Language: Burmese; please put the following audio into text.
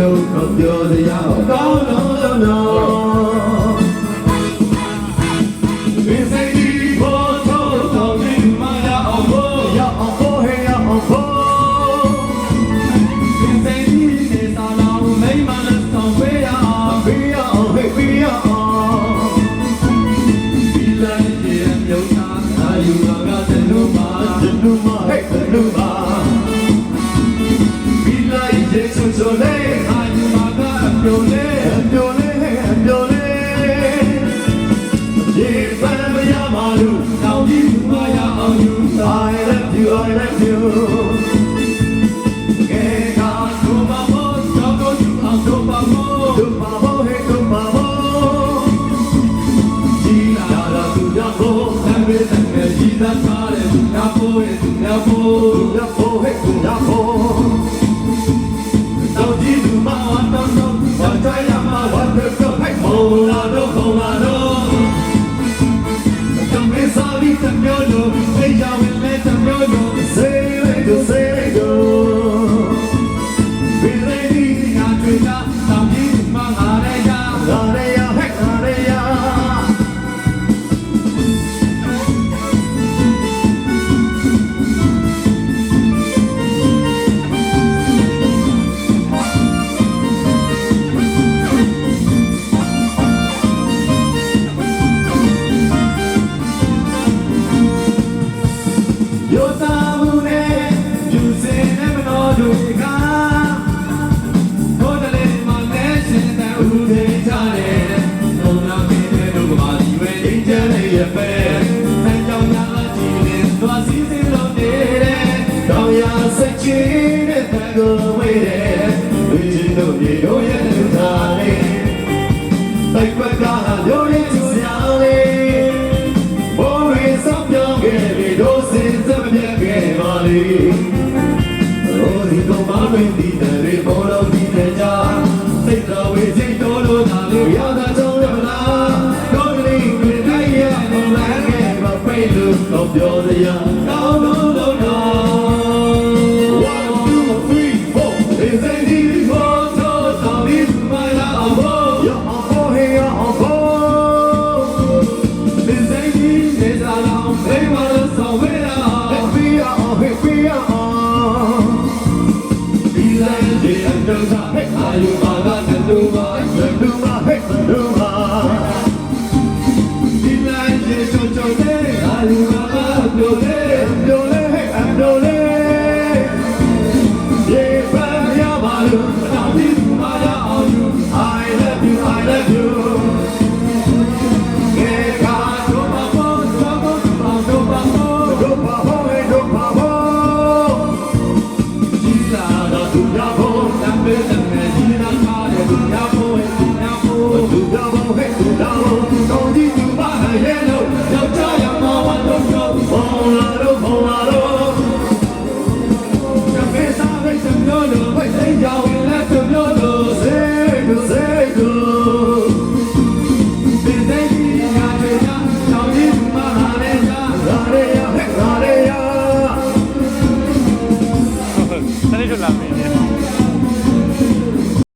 လို့တော့ပြောစရာကောင်းတော့နော်မင်းစိတ်ဒီဘောတော့တော့ဒီမှာရအောင်ဟေးရအောင်မင်းစိတ်ဒီနေစားတော့မိမလည်းဆောင်ပေးရအောင်ဒီလိုက်ရဲ့မြုပ်တာအာယူကတဲ့လူမဟဲ့လူမဒီလိုက်ရဲ့ဆိုလေအာယူကပြိုလေရေပန်းမရပါလို့တောင်းကြီးမရအောင်ယူ I love you ကဲကာတို့ပါမို့တော့ကိုယူအောင်တို့ပါမို့ဒီလာလာသူရဖို့တမ်းပဲကြီးသားထားတယ်သူရဖို့တော့ဒီလူမဝတ်တော့ဘာတိုင်းရမှာဝတ်တော့ဟဲ့မောလာတော့don't be sorry to me no say ya will let me no say go be ready na twita tam ji ma ngare ya hey ngare ya Like what God, you're into Sally. Always up young, baby, those things of the game. Oh, you don't mind me, the report of the jar. Take the way, take all of the other told don't leave me, I don't like it, but pray look of your young. No. 1, 2, 3, 4. Is there any more to be my love? Yo